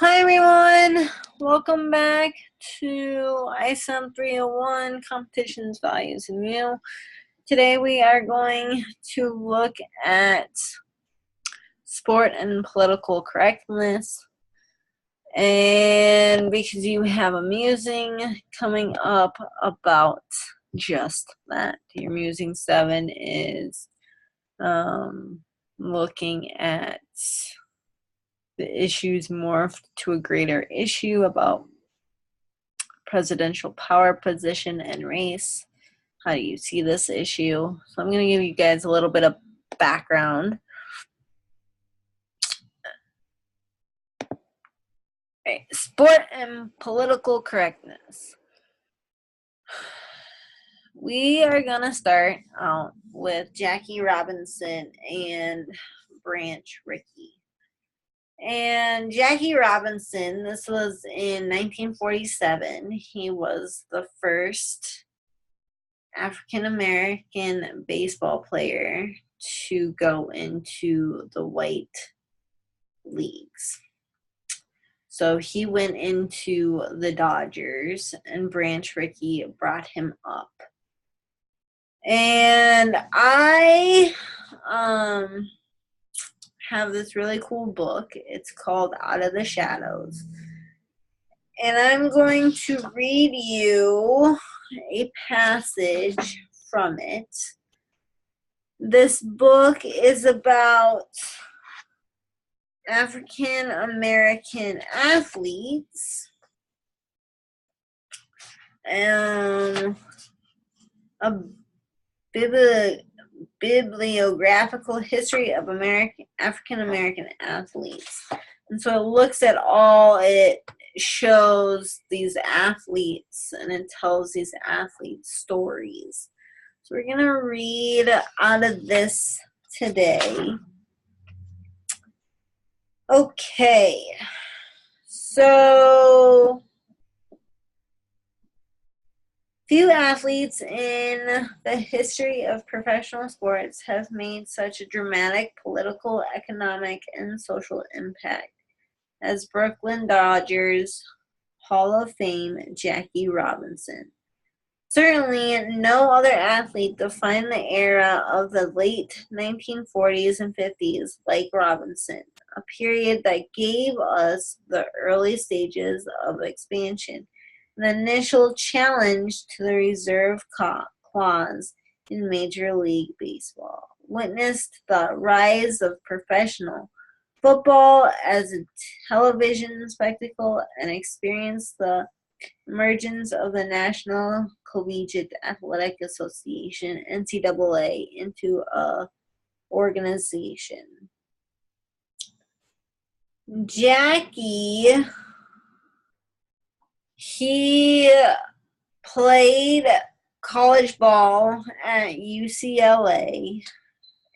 Hi everyone, welcome back to ISEM 301 Competitions, Values, and You. Today we are going to look at sport and political correctness. And because you have a musing coming up about just that. Your musing 7 is looking at the issues morphed to a greater issue about presidential power position and race. How do you see this issue? So I'm going to give you guys a little bit of background. Okay. Sport and political correctness. We are going to start out with Jackie Robinson and Branch Rickey. And Jackie Robinson, this was in 1947. He was the first African-American baseball player to go into the white leagues. So he went into the Dodgers, and Branch Rickey brought him up. And I have this really cool book. It's called Out of the Shadows. And I'm going to read you a passage from it. This book is about African American athletes, a bibliographical history of African American athletes. And so it looks at it shows these athletes, and it tells these athletes' stories. So we're going to read out of this today. Okay, so few athletes in the history of professional sports have made such a dramatic political, economic, and social impact as Brooklyn Dodgers Hall of Fame Jackie Robinson. Certainly, no other athlete defined the era of the late 1940s and 50s like Robinson, a period that gave us the early stages of expansion, the initial challenge to the reserve clause in Major League Baseball, witnessed the rise of professional football as a television spectacle, and experienced the emergence of the National Collegiate Athletic Association, NCAA, into a organization. Jackie, he played college ball at UCLA,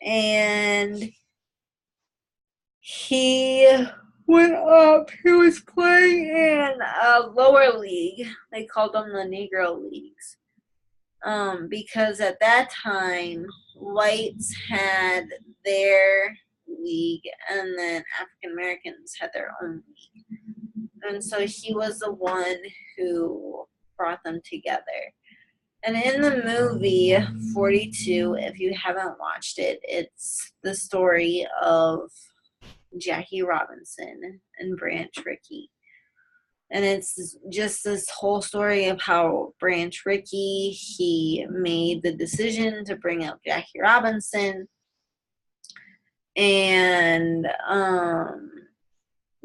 and he was playing in a lower league. They called them the Negro Leagues. Because at that time, whites had their league, and then African Americans had their own league. And so he was the one who brought them together. And in the movie 42, if you haven't watched it, it's the story of Jackie Robinson and Branch Rickey. And it's just this whole story of how Branch Rickey, he made the decision to bring up Jackie Robinson, and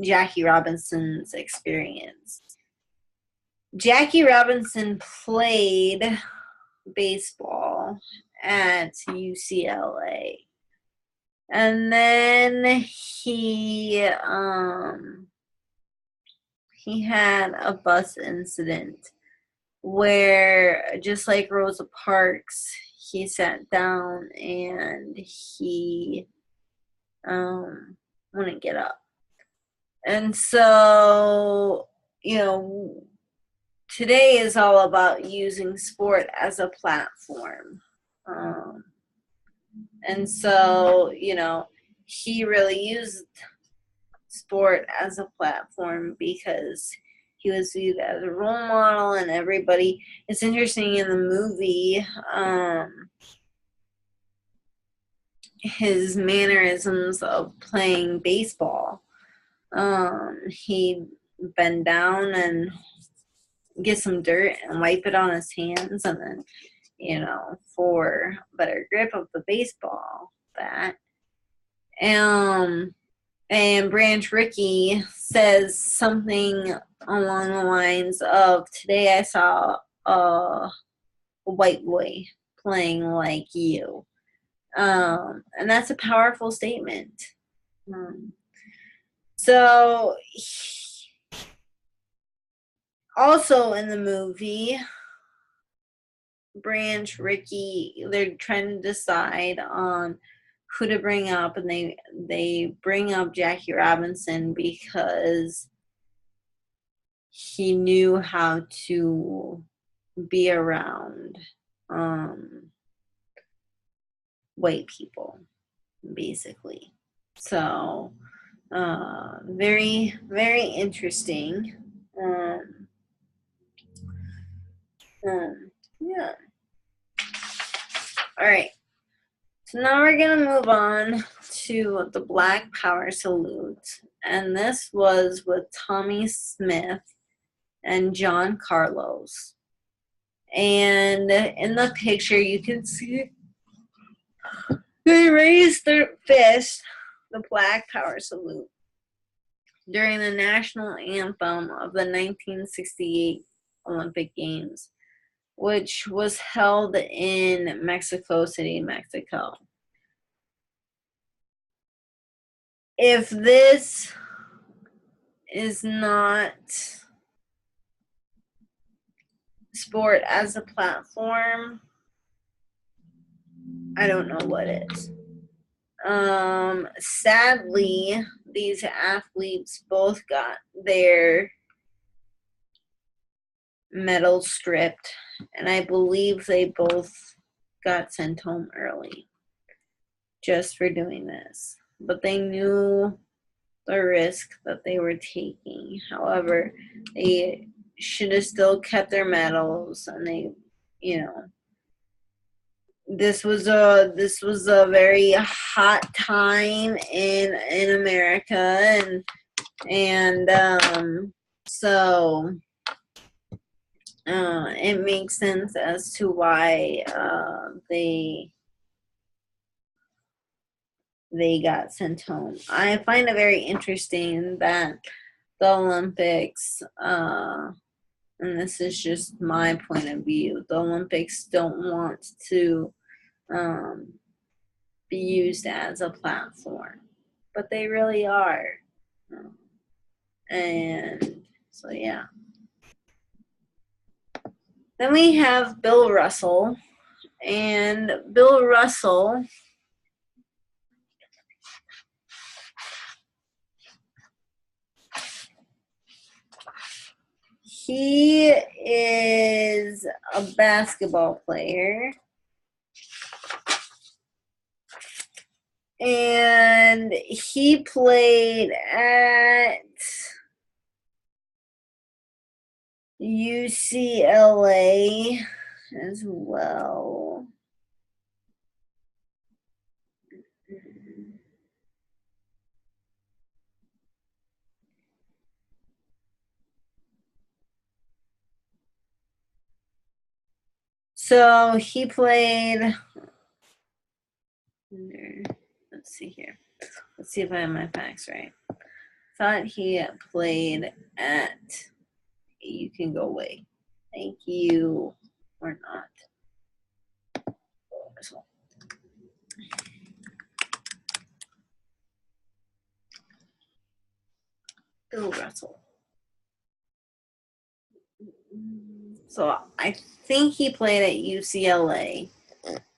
Jackie Robinson's experience. Jackie Robinson played baseball at UCLA. And then he had a bus incident where, just like Rosa Parks, he sat down and he wouldn't get up. And so, today is all about using sport as a platform. And so, he really used sport as a platform because he was viewed as a role model, and everybody. It's interesting in the movie, his mannerisms of playing baseball. He'd bend down and get some dirt and wipe it on his hands, and then, for better grip of the baseball bat. And Branch Rickey says something along the lines of, "Today I saw a white boy playing like you." And that's a powerful statement. So, also in the movie, Branch Rickey, they're trying to decide on who to bring up, and they bring up Jackie Robinson because he knew how to be around white people, basically. So very, very interesting. Yeah. All right. So now we're going to move on to the Black Power Salute. And this was with Tommy Smith and John Carlos. And in the picture, you can see they raised their fist, the Black Power Salute, during the national anthem of the 1968 Olympic Games, which was held in Mexico City, Mexico. If this is not sport as a platform, I don't know what is. Sadly, these athletes both got their medals stripped, and I believe they both got sent home early just for doing this. But they knew the risk that they were taking. However, they should have still kept their medals, and they, this was a very hot time in America, and so it makes sense as to why they got sent home. I find it very interesting that the Olympics, and this is just my point of view, the Olympics don't want to be used as a platform, but they really are. And so, yeah. Then we have Bill Russell, and Bill Russell, he is a basketball player, and he played at UCLA as well. So he played, let's see here. Let's see if I have my facts right. Thought he played at, you can go away. Thank you, or not. Bill Russell. So I think he played at UCLA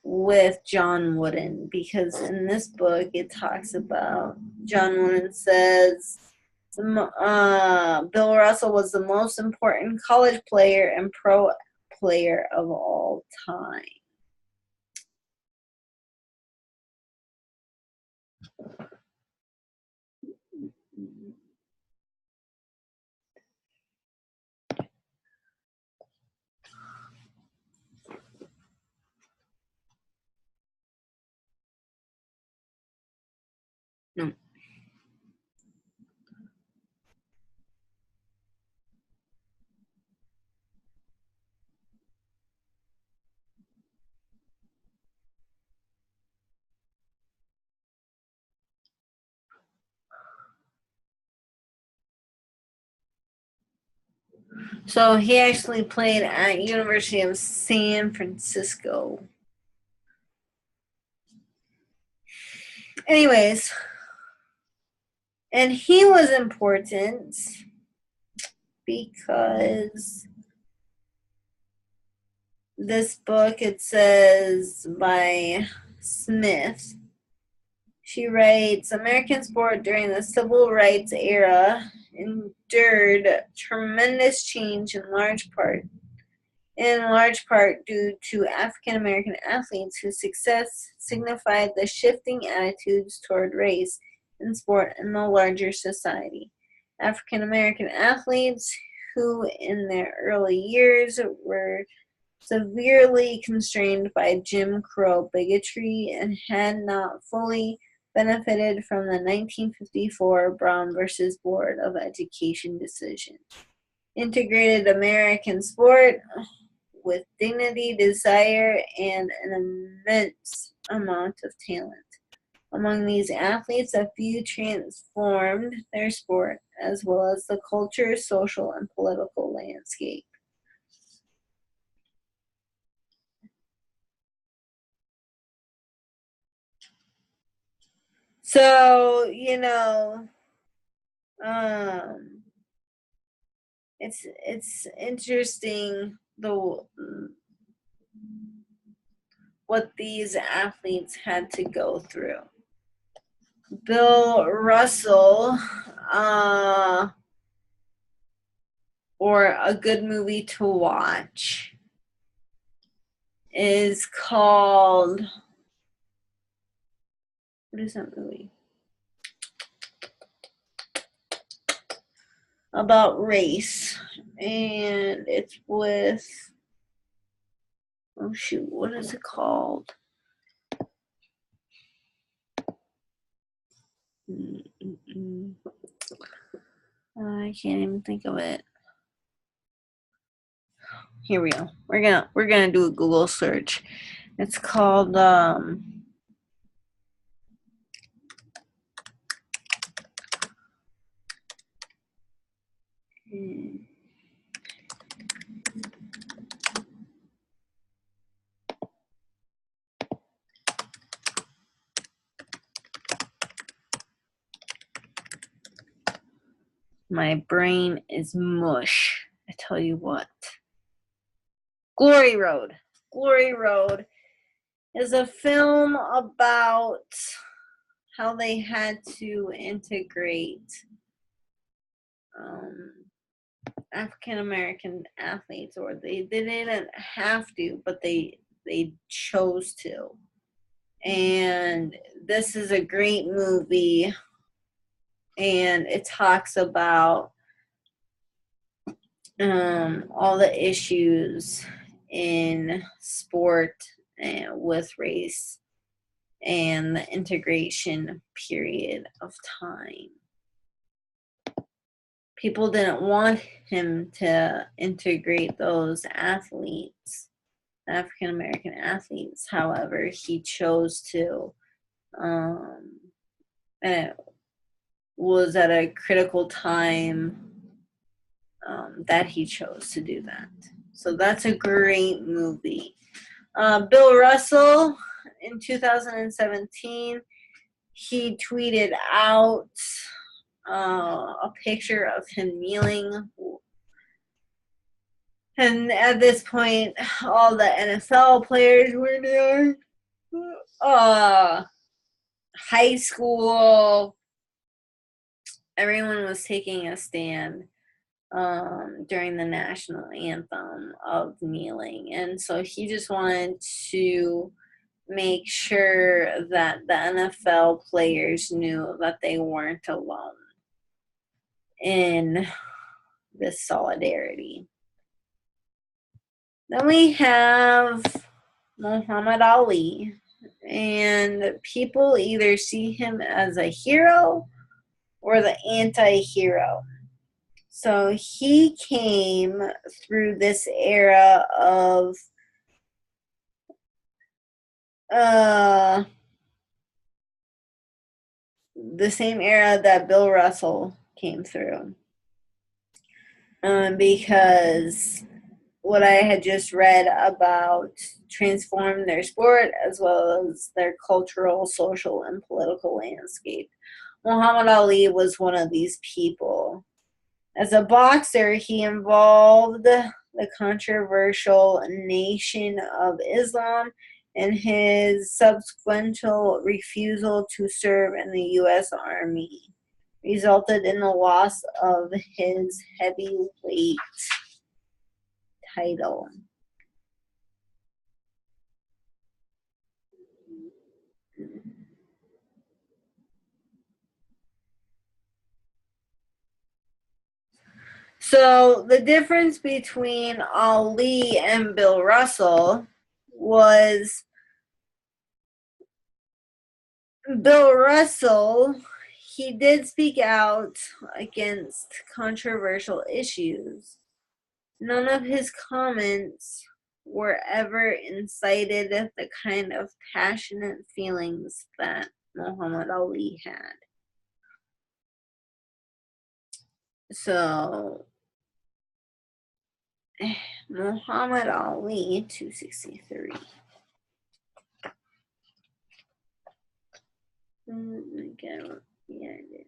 with John Wooden, because in this book it talks about, John Wooden says, Bill Russell was the most important college player and pro player of all time. So he actually played at University of San Francisco. Anyways, and he was important because this book, it says by Smith, she writes, American sport during the civil rights era endured tremendous change in large part due to African American athletes whose success signified the shifting attitudes toward race in sport in the larger society. African American athletes who in their early years were severely constrained by Jim Crow bigotry and had not fully benefited from the 1954 Brown versus Board of Education decision. Integrated American sport with dignity, desire, and an immense amount of talent. Among these athletes, a few transformed their sport as well as the culture, social, and political landscape. So, it's interesting what these athletes had to go through. Bill Russell, or a good movie to watch, is called, what is that movie? About race, and it's with, oh shoot, what is it called? I can't even think of it. Here we go. We're gonna do a Google search. It's called my brain is mush. I tell you what. Glory Road. Glory Road is a film about how they had to integrate African American athletes, or they didn't have to, but they chose to. And this is a great movie, and it talks about all the issues in sport and with race and the integration period of time. People didn't want him to integrate those athletes, African American athletes. However, he chose to. And it was at a critical time that he chose to do that. So that's a great movie. Bill Russell, in 2017, he tweeted out a picture of him kneeling. And at this point, all the NFL players were there. High school, everyone was taking a stand during the national anthem of kneeling. And so he just wanted to make sure that the NFL players knew that they weren't alone in this solidarity. Then we have Muhammad Ali, and people either see him as a hero or the anti-hero. So he came through this era of the same era that Bill Russell came through. because what I had just read about transformed their sport as well as their cultural, social, and political landscape. Muhammad Ali was one of these people. As a boxer, he involved the controversial Nation of Islam, and his subsequent refusal to serve in the U.S. Army resulted in the loss of his heavyweight title. So the difference between Ali and Bill Russell was Bill Russell, he did speak out against controversial issues. None of his comments were ever incited the kind of passionate feelings that Muhammad Ali had. So, Muhammad Ali, 263. Again, yeah, I did.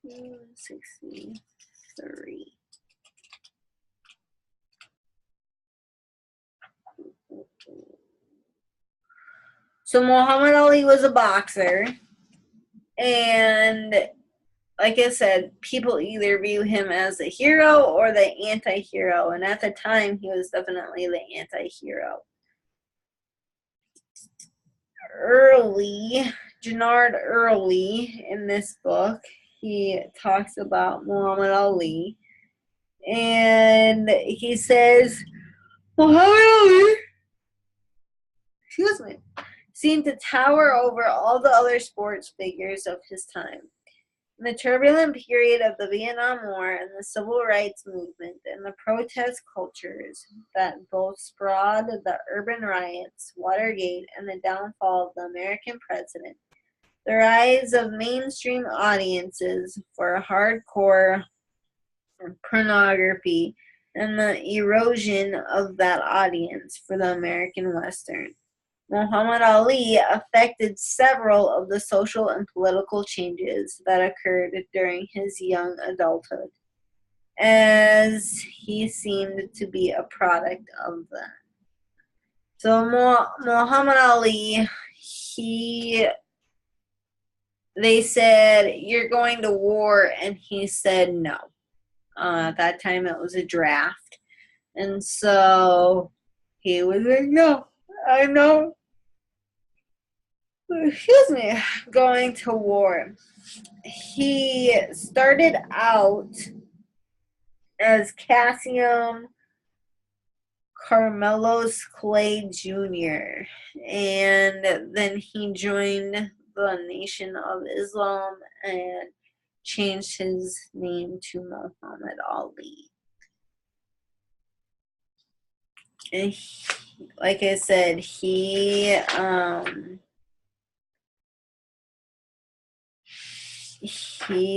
263. So Muhammad Ali was a boxer, and like I said, people either view him as the hero or the anti-hero, and at the time, he was definitely the anti-hero. Gennard Early, in this book, he talks about Muhammad Ali, and he says, Muhammad Ali, excuse me, seemed to tower over all the other sports figures of his time. In the turbulent period of the Vietnam War and the Civil Rights Movement and the protest cultures that both sprawled the urban riots, Watergate, and the downfall of the American president, the rise of mainstream audiences for hardcore pornography, and the erosion of that audience for the American Western, Muhammad Ali affected several of the social and political changes that occurred during his young adulthood, as he seemed to be a product of them. So Muhammad Ali, they said, you're going to war, and he said no. At that time, it was a draft. And so he was like, no, I know. Excuse me, going to war. He started out as Cassium Carmelos Clay Jr., and then he joined the Nation of Islam and changed his name to Muhammad Ali. And he, like I said, he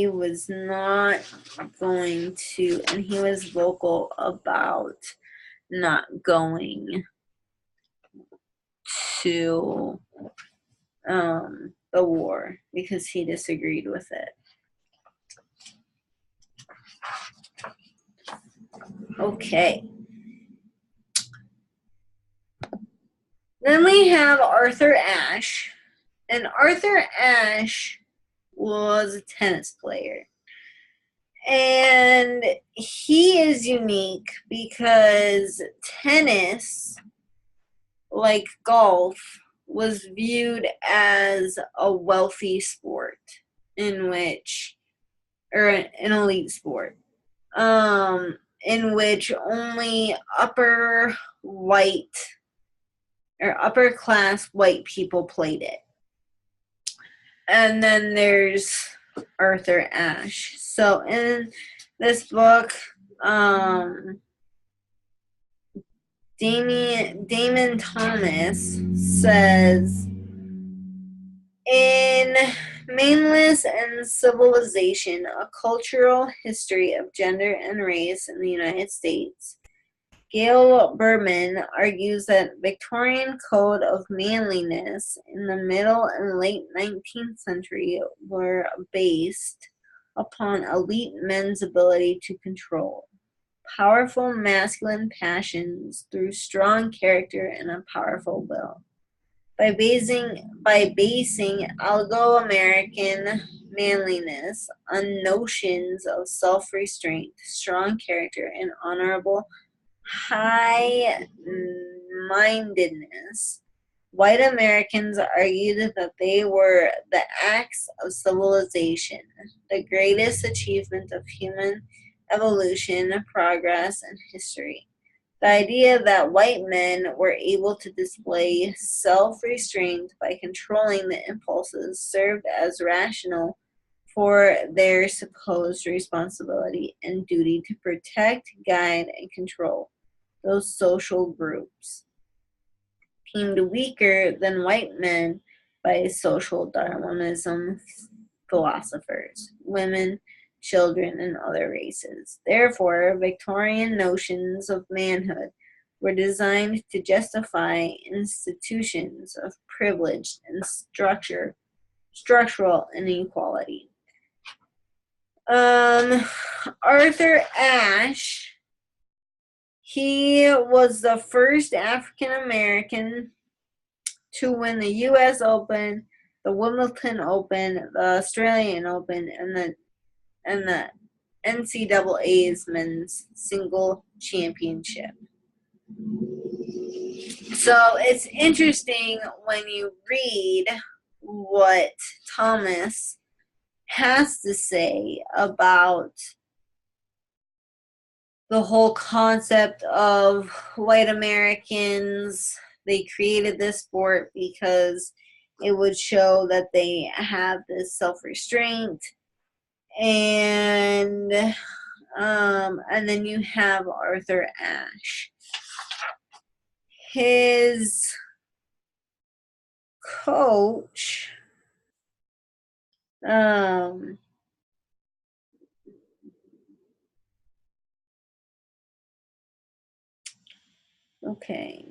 was not going to, and he was vocal about not going to the war because he disagreed with it. Okay. Then we have Arthur Ashe. And Arthur Ashe was a tennis player. And he is unique because tennis, like golf, was viewed as a wealthy sport in which, or an elite sport, in which only upper class white people played it. And then there's Arthur Ashe. So in this book, Damon Thomas says, in Mainless and Civilization, A Cultural History of Gender and Race in the United States. Gail Berman argues that Victorian code of manliness in the middle and late 19th century were based upon elite men's ability to control powerful masculine passions through strong character and a powerful will. By basing Algo-American manliness on notions of self-restraint, strong character, and honorable high-mindedness, white Americans argued that they were the acts of civilization, the greatest achievement of human evolution, progress, and history. The idea that white men were able to display self-restraint by controlling the impulses served as rationale for their supposed responsibility and duty to protect, guide, and control those social groups, deemed weaker than white men by social Darwinism philosophers, women, children, and other races. Therefore, Victorian notions of manhood were designed to justify institutions of privilege and structural inequality. Arthur Ashe, he was the first African American to win the U.S. Open, the Wimbledon Open, the Australian Open, and the NCAA's men's single championship. So it's interesting when you read what Thomas has to say about the whole concept of white Americans. They created this sport because it would show that they have this self-restraint, and then you have Arthur Ashe. His coach,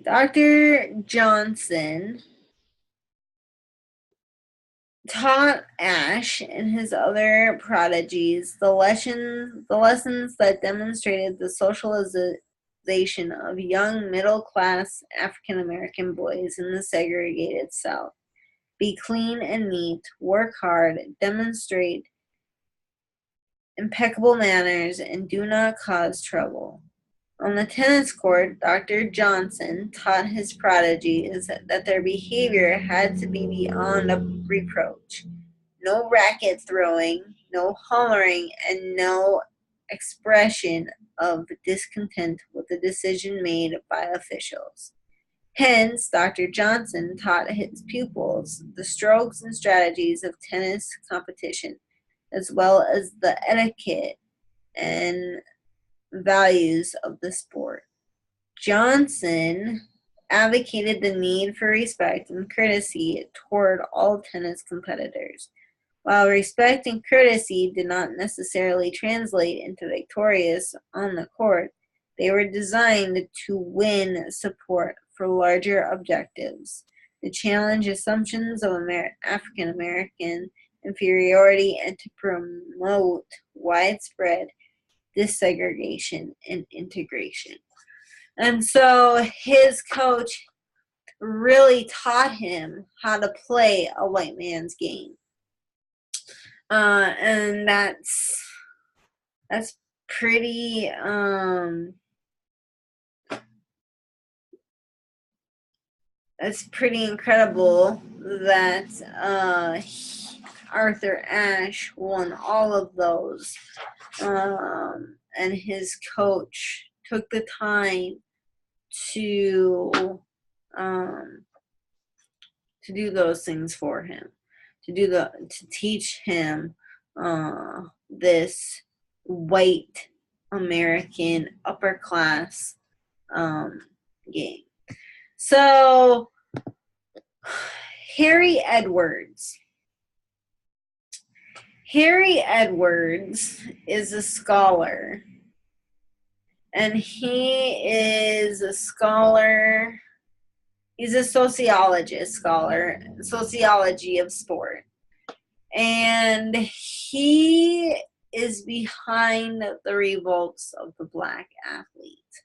Dr. Johnson taught Ashe and his other prodigies the lessons that demonstrated the socialization of young middle-class African American boys in the segregated South. Be clean and neat, work hard, demonstrate impeccable manners, and do not cause trouble. On the tennis court, Dr. Johnson taught his prodigies that their behavior had to be beyond a reproach. No racket throwing, no hollering, and no expression of discontent with the decision made by officials. Hence, Dr. Johnson taught his pupils the strokes and strategies of tennis competition, as well as the etiquette and values of the sport. Johnson advocated the need for respect and courtesy toward all tennis competitors. While respect and courtesy did not necessarily translate into victorious on the court, they were designed to win support for larger objectives, to challenge assumptions of African American inferiority, and to promote widespread desegregation and integration. And so his coach really taught him how to play a white man's game. And that's pretty incredible that Arthur Ashe won all of those, and his coach took the time to do those things for him, to teach him this white American upper class game. So Harry Edwards. Harry Edwards is a scholar, and he is a scholar. He's a sociologist scholar, sociology of sport. And he is behind the revolts of the black athlete.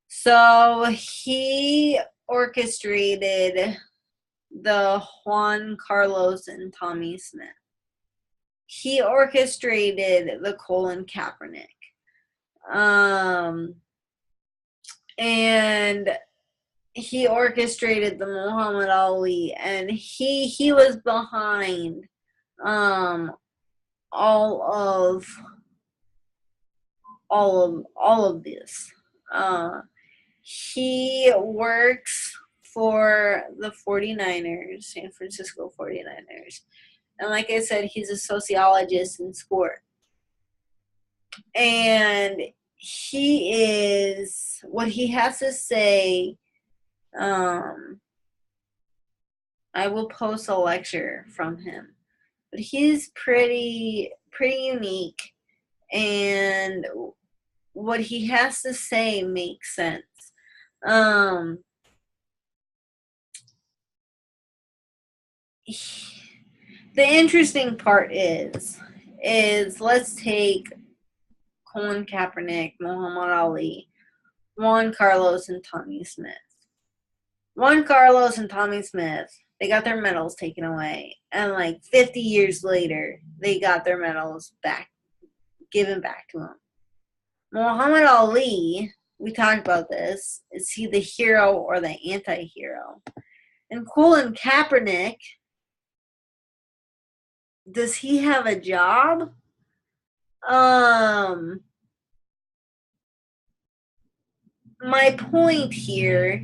So he orchestrated the Juan Carlos and Tommy Smith. He orchestrated the Colin Kaepernick. And he orchestrated the Muhammad Ali, and he was behind all of this. He works for the 49ers, San Francisco 49ers. And like I said, he's a sociologist in sport. And he is, what he has to say, I will post a lecture from him. But he's pretty unique, and what he has to say makes sense. The interesting part is let's take Colin Kaepernick, Muhammad Ali, Juan Carlos, and Tommy Smith. Juan Carlos and Tommy Smith, they got their medals taken away, and like 50 years later, they got their medals back, given back to them. Muhammad Ali, we talked about this, is he the hero or the anti-hero? And Colin Kaepernick, does he have a job? My point here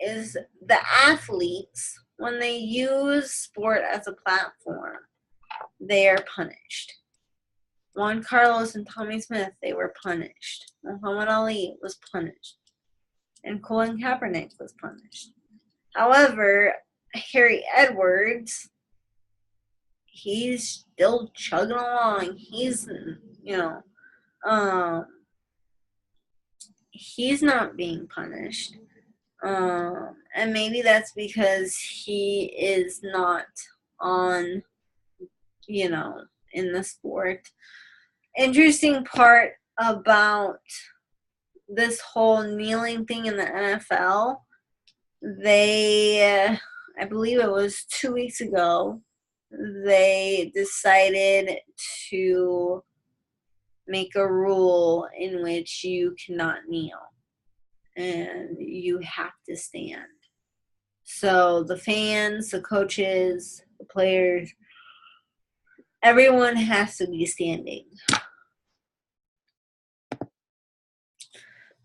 is the athletes, when they use sport as a platform, they are punished. Juan Carlos and Tommy Smith, they were punished. Muhammad Ali was punished. And Colin Kaepernick was punished. However, Harry Edwards, he's still chugging along. He's, he's not being punished. And maybe that's because he is not on, in the sport. Interesting part about this whole kneeling thing in the NFL, I believe it was 2 weeks ago, they decided to make a rule in which you cannot kneel and you have to stand. So the fans, the coaches, the players, everyone has to be standing.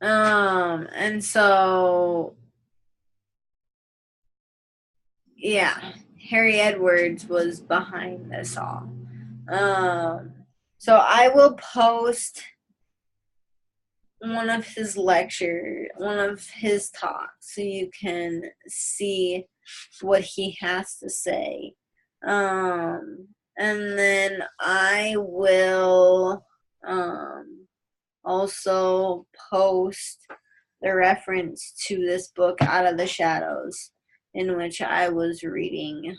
And so, yeah, Harry Edwards was behind this all. So I will post one of his lectures, one of his talks, so you can see what he has to say. And then I will also post the reference to this book, Out of the Shadows, in which I was reading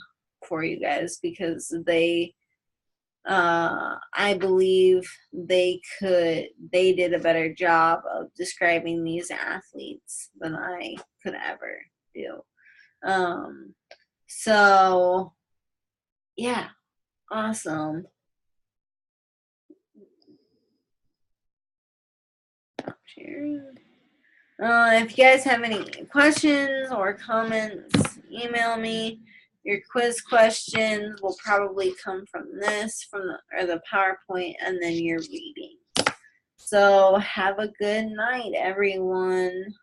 for you guys, because I believe they did a better job of describing these athletes than I could ever do. So yeah, awesome. If you guys have any questions or comments, email me. Your quiz questions will probably come from this, or the PowerPoint, and then your reading. So have a good night, everyone.